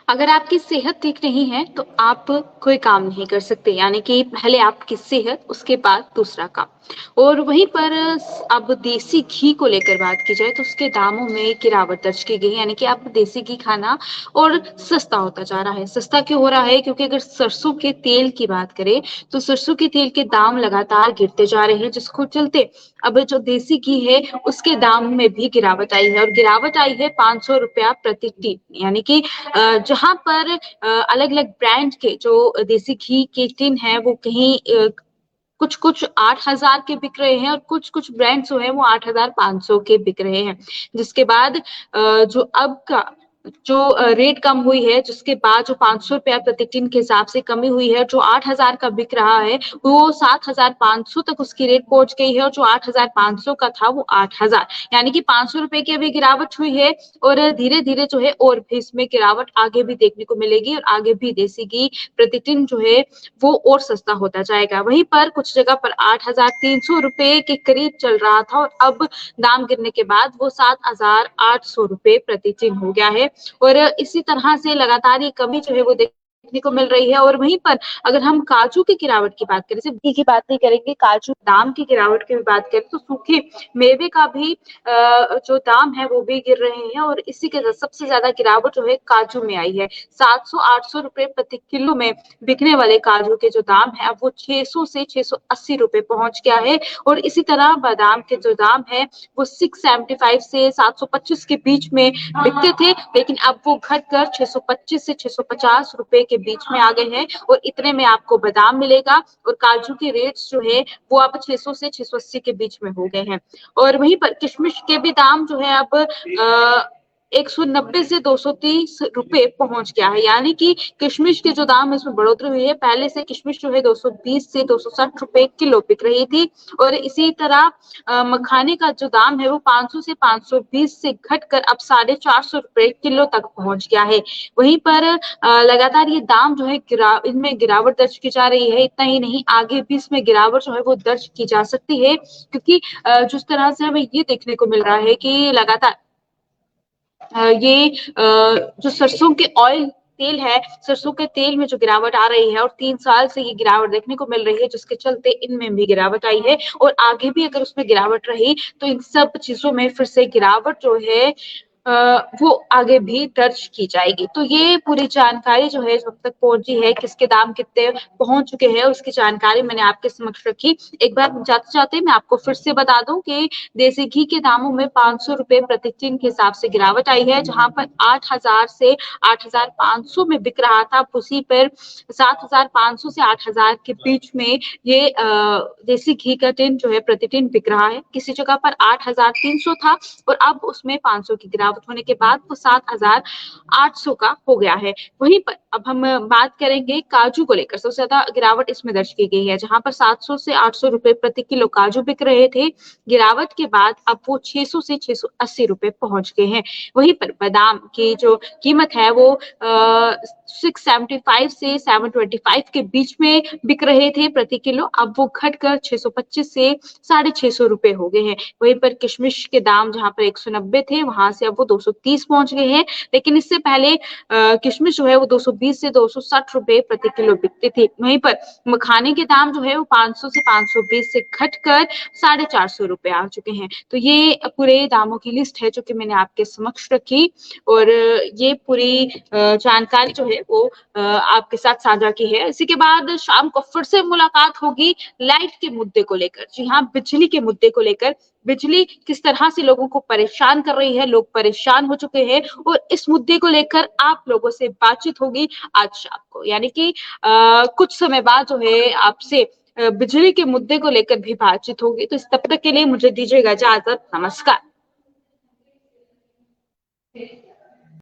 अगर आपकी सेहत ठीक नहीं है तो आप कोई काम नहीं कर सकते, यानी कि पहले आपकी सेहत उसके बाद दूसरा काम। और वहीं पर अब देसी घी को लेकर बात की जाए तो उसके दामों में गिरावट दर्ज की गई है, यानी कि अब देसी घी खाना और सस्ता होता जा रहा है। सस्ता क्यों हो रहा है? क्योंकि अगर सरसों के तेल की बात करें तो सरसों के तेल के दाम लगातार गिरते जा रहे हैं, जिसको चलते अब जो देसी घी है उसके दाम में भी गिरावट आई है, और गिरावट आई है 500 रुपया प्रति टी, यानी कि जहाँ पर अलग-अलग ब्रांड के जो देसी घी के टिन हैं वो कहीं कुछ-कुछ 8,000 के बिक रहे हैं और कुछ-कुछ ब्रांड्स जो हैं वो 8,500 के बिक रहे हैं। जिसके बाद जो अब का जो रेट कम हुई है, जिसके बाद जो ₹500 प्रति टिन के हिसाब से कमी हुई है, जो 8,000 का बिक रहा है, वो 7,500 तक उसकी रेट पहुँच गई है, और जो 8,500 का था वो 8,000, यानी कि ₹500 की अभी गिरावट हुई है। और धीरे-धीरे जो है और भी इसमें गिरावट आगे भी देखने को मिलेगी, और आगे भी देसी घी प्रति टिन जो है वो और सस्ता होता जाएगा। वहीं पर कुछ जगह पर ₹8,300 के करीब चल रहा था, और अब दाम गिरने के बाद वो ₹7,800 प्रति टिन हो गया है। और इसी तरह से लगातार ये कमी जो है वो देखने को मिल रही है। और वहीं पर अगर हम काजू की गिरावट की बात करें, सिर्फ घी की बात नहीं करेंगे, काजू दाम की गिरावट की भी बात करें तो सूखे मेवे का भी जो दाम है वो भी गिर रहे हैं, और इसी के साथ सबसे ज्यादा गिरावट जो है काजू में आई है। 700-800 रुपए प्रति किलो में बिकने वाले काजू के जो दाम है अब वो 600 से 680 रुपए पहुंच गया है। और इसी तरह बादाम के जो दाम है वो 675 से 725 के बीच में बिकते थे, लेकिन अब वो घटकर 625 से 650 रुपए के बीच में आ गए हैं, और इतने में आपको बादाम मिलेगा। और काजू के रेट्स जो है वो अब 600 से 680 के बीच में हो गए हैं। और वहीं पर किशमिश के भी दाम जो है अब 190 से 230 रुपए पहुंच गया है, यानी कि किशमिश के जो दाम है इसमें बढ़ोतरी हुई है। पहले से किशमिश जो है 220 से 260 रुपए किलो बिक रही थी, और इसी तरह मखाने का जो दाम है वो 500 से 520 से घटकर अब 450 रुपए किलो तक पहुंच गया है। वहीं पर लगातार ये दाम जो है इनमें गिरावट दर्ज की जा रही है। इतना ही नहीं, आगे भी इसमें गिरावट जो है वो दर्ज की जा सकती है, क्योंकि जिस तरह से हमें ये देखने को मिल रहा है कि लगातार ये जो सरसों के ऑयल तेल है, सरसों के तेल में जो गिरावट आ रही है, और 3 साल से ये गिरावट देखने को मिल रही है, जिसके चलते इनमें भी गिरावट आई है। और आगे भी अगर उसमें गिरावट रही तो इन सब चीज़ों में फिर से गिरावट जो है अ, वो आगे भी दर्ज की जाएगी। तो ये पूरी जानकारी जो है जो अब तक पहुँची है, किसके दाम कितने पहुँच चुके हैं, उसकी जानकारी मैंने आपके समक्ष रखी। एक बार जाते-जाते मैं आपको फिर से बता दूँ कि देसी घी के दामों में 500 रुपए प्रति टिन के हिसाब से गिरावट आई है, जहाँ पर 8,000 से 8,500 में बिक रहा था, उसी पर 7,500 से 8,000 के बीच में ये देसी घी का टिन जो है प्रति टिन बिक रहा है। किसी जगह पर 8,300 था, और अब उसमें 500 की गिरावट होने के बाद वो 7,800 का हो गया है। वहीं पर अब हम बात करेंगे काजू को लेकर, सबसे ज्यादा गिरावट इसमें दर्ज की गई है, जहाँ पर 700 से 800 रुपए प्रति किलो काजू बिक रहे थे। गिरावट के बाद अब वो 600 से 680 रुपए पहुंच गए हैं। वहीं पर बादाम की जो कीमत है वो 675 से 725 के बीच में बिक रहे थे प्रति किलो, अब वो घटकर 625 से 650 रुपए हो गए हैं। वहीं पर किशमिश के दाम जहाँ पर 190 थे, वहां से अब वो 230 पहुंच गए हैं, लेकिन इससे पहले किशमिश जो है वो 220 से 260 रुपए प्रति किलो बिकते थे। वहीं पर मखाने के दाम जो है वो 500 से 520 से घटकर 450 रुपए आ चुके हैं। तो ये पूरे दामों की लिस्ट है जो कि मैंने आपके समक्ष रखी, और ये पूरी जानकारी जो है वो आपके साथ साझा की है। इसी के बाद शाम को फिर से मुलाकात होगी लाइट के मुद्दे को लेकर। जी हाँ, बिजली के मुद्दे को लेकर। बिजली किस तरह से लोगों को परेशान कर रही है, लोग परेशान हो चुके हैं, और इस मुद्दे को लेकर आप लोगों से बातचीत होगी आज शाम को, यानी कि कुछ समय बाद जो है आपसे बिजली के मुद्दे को लेकर भी बातचीत होगी। तो इस तब तक के लिए मुझे दीजिएगा इजाजत। नमस्कार।